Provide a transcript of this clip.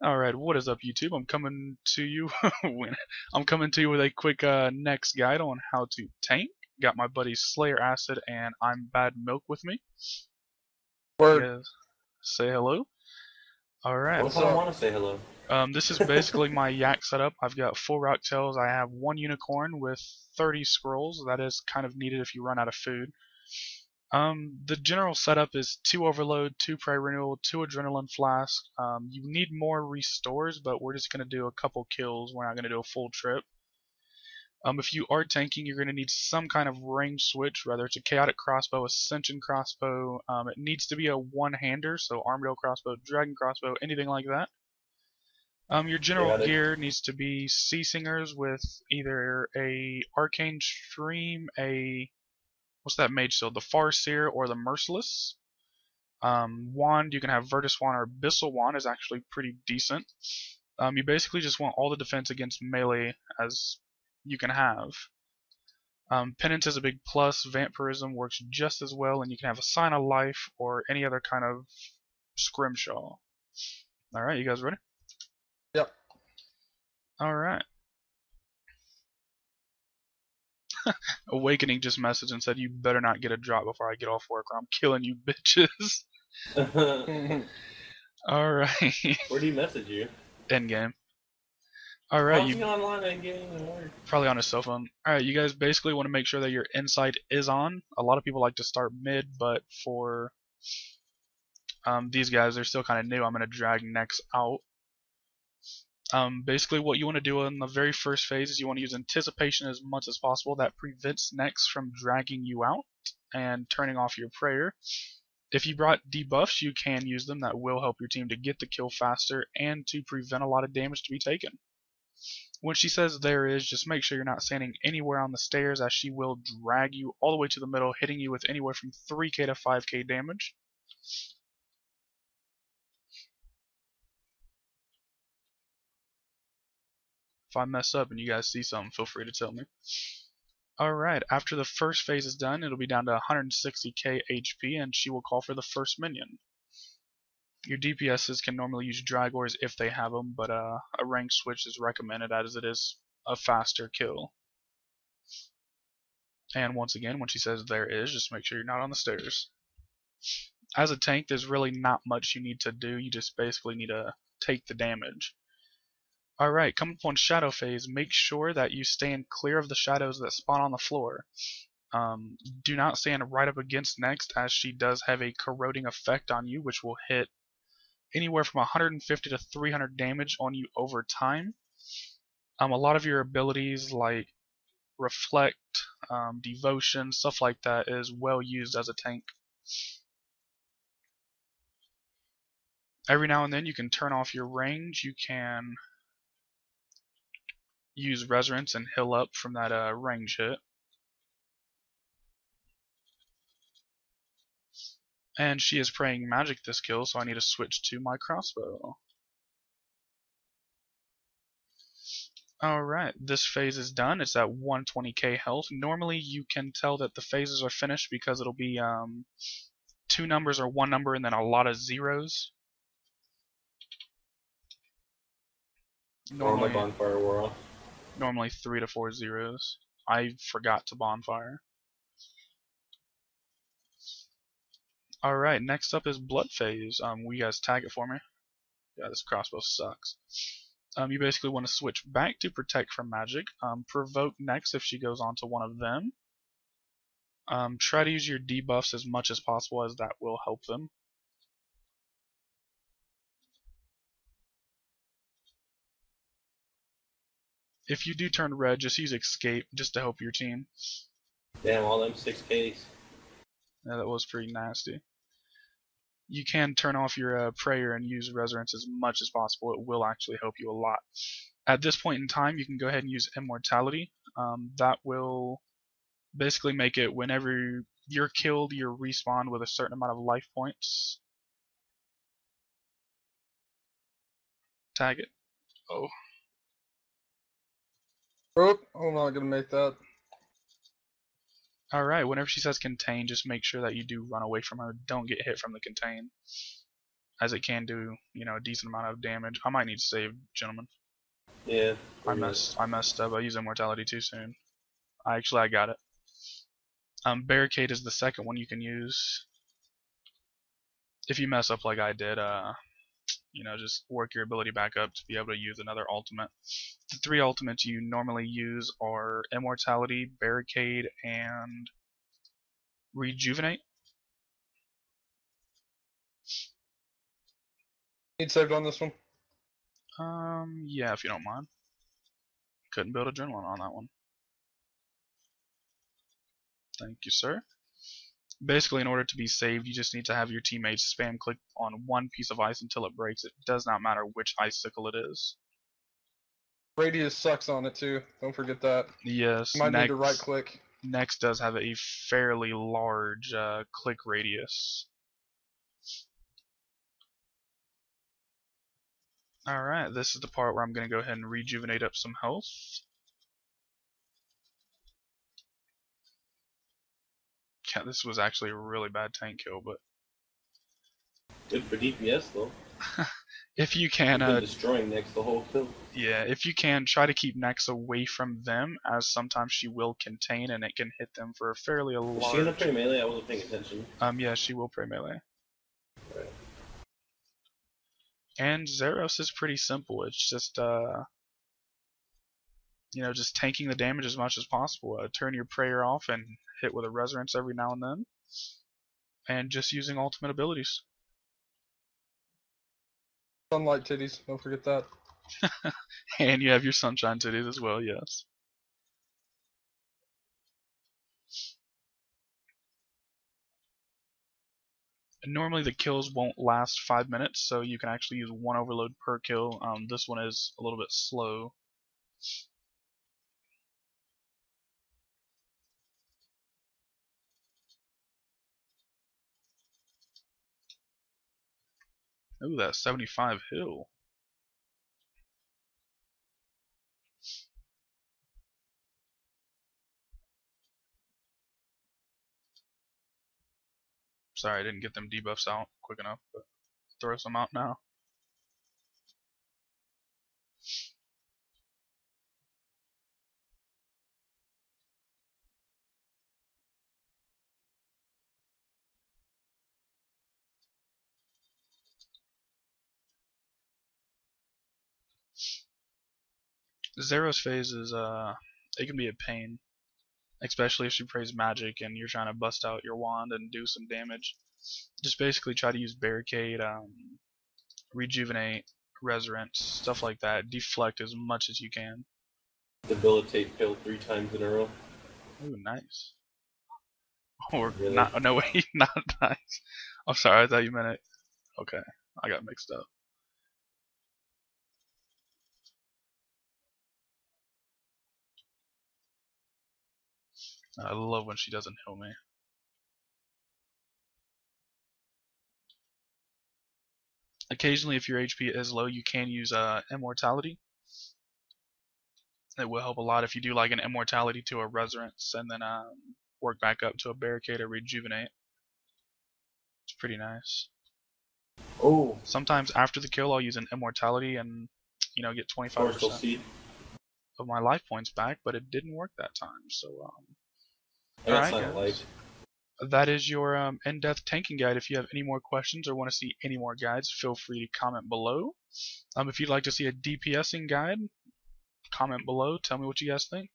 Alright, what is up YouTube? I'm coming to you I'm coming to you with a quick NEX guide on how to tank. Got my buddy Slayer Acid and I'm Bad Milk with me. Word. You guys say hello. Alright. What if I don't want to say hello? This is basically my yak setup. I've got 4 rock tails, I have 1 unicorn with 30 scrolls. That is kind of needed if you run out of food. The general setup is 2 overload, 2 prey renewal, 2 adrenaline flask. You need more restores, but we're just going to do a couple kills. We're not going to do a full trip. If you are tanking, you're going to need some kind of range switch, whether it's a chaotic crossbow, ascension crossbow. It needs to be a one-hander, so armadillo crossbow, dragon crossbow, anything like that. Your general gear needs to be sea singers with either a arcane stream, what's that mage shield? The Farseer or the Merciless. Wand, you can have Virtus Wand or Abyssal Wand is actually pretty decent. You basically just want all the defense against melee as you can have. Penance is a big plus. Vampirism works just as well, and you can have a Sign of Life or any other kind of scrimshaw. Alright, you guys ready? Yep. Alright. Awakening just messaged and said, "You better not get a drop before I get off work, or I'm killing you, bitches." Alright. Where do you message you? Endgame. Alright, you online endgame and work. probably on his cell phone. Alright, you guys basically want to make sure that your insight is on. A lot of people like to start mid, but for these guys, they're still kind of new. I'm going to drag NEX out. Basically what you want to do in the very first phase is you want to use anticipation as much as possible. That prevents NEX from dragging you out and turning off your prayer. If you brought debuffs, you can use them. That will help your team to get the kill faster and to prevent a lot of damage to be taken. When she says there is, just make sure you're not standing anywhere on the stairs, as she will drag you all the way to the middle, hitting you with anywhere from 3k to 5k damage. If I mess up and you guys see something, feel free to tell me. Alright, after the first phase is done, it'll be down to 160k HP, and she will call for the first minion. Your DPSs can normally use Dragors if they have them, but a rank switch is recommended as it is a faster kill. And once again, when she says there is, just make sure you're not on the stairs. As a tank, there's really not much you need to do. You just basically need to take the damage. Alright, come up on shadow phase, make sure that you stand clear of the shadows that spawn on the floor. Do not stand right up against NEX, as she does have a corroding effect on you, which will hit anywhere from 150 to 300 damage on you over time. A lot of your abilities like Reflect, Devotion, stuff like that is well used as a tank. Every now and then you can turn off your range. You can use Resurrence and heal up from that range hit. And she is praying magic this kill, so I need to switch to my crossbow. Alright, this phase is done. It's at 120k health. Normally you can tell that the phases are finished because it'll be 2 numbers or 1 number and then a lot of zeros. Normally, bonfire wore off. Normally 3 to 4 zeros. I forgot to bonfire. Alright, next up is blood phase. Will you guys tag it for me? Yeah, this crossbow sucks. You basically want to switch back to protect from magic. Provoke NEX if she goes on to one of them. Try to use your debuffs as much as possible, as that will help them. If you do turn red, just use escape just to help your team. Damn, all them 6Ks. Yeah, that was pretty nasty. You can turn off your prayer and use Resurrence as much as possible. It will actually help you a lot. At this point in time, you can go ahead and use Immortality. That will basically make it whenever you're killed, you're respawned with a certain amount of life points. Tag it. Oh. Oh, I'm not gonna make that. Alright, whenever she says contain, just make sure that you do run away from her. Don't get hit from the contain, as it can do, you know, a decent amount of damage. I might need to save, gentlemen. Yeah. I messed up. I used immortality too soon. I got it. Barricade is the second one you can use. If you mess up like I did, you know, just work your ability back up to be able to use another ultimate. The 3 ultimates you normally use are Immortality, Barricade, and Rejuvenate. Need saved on this one. Yeah, if you don't mind. Couldn't build adrenaline on that one. Thank you, sir. Basically, in order to be saved, you just need to have your teammates spam click on one piece of ice until it breaks. It does not matter which icicle it is. Radius sucks on it too. Don't forget that. Yes, You might need to right click. NEX does have a fairly large click radius. Alright, this is the part where I'm going to go ahead and rejuvenate up some health. Yeah, this was actually a really bad tank kill, but Good for DPS though. if you can, You've been destroying next the whole kill. yeah, if you can, try to keep NEX away from them, as sometimes she will contain and it can hit them for a fairly large. Is she gonna play melee? I wasn't paying attention. Yeah, she will play melee. Right. And Zaros is pretty simple. It's just you know, just tanking the damage as much as possible. Turn your prayer off and hit with a resurrence every now and then, and just using ultimate abilities. Sunlight titties. Don't forget that. And you have your sunshine titties as well, yes. And normally the kills won't last 5 minutes, so you can actually use 1 overload per kill. This one is a little bit slow. Ooh, that 75 hill. Sorry, I didn't get them debuffs out quick enough, but throw some out now. Zaros phase is it can be a pain, especially if she plays magic and you're trying to bust out your wand and do some damage. Just basically try to use barricade, rejuvenate, resurrect, stuff like that. Deflect as much as you can. Debilitate pill 3 times in a row. Ooh, nice. Or Really? not? No, wait, not nice. I'm sorry, I thought you meant it. Okay, I got mixed up. I love when she doesn't heal me. Occasionally, if your HP is low, you can use immortality. It will help a lot if you do like an immortality to a resurrence and then work back up to a barricade or rejuvenate. It's pretty nice. Oh. Sometimes after the kill, I'll use an immortality and, you know, get 25% of my life points back, but it didn't work that time. So, alright, guys. That is your in-depth tanking guide. If you have any more questions or want to see any more guides, feel free to comment below. If you'd like to see a DPSing guide, comment below. Tell me what you guys think.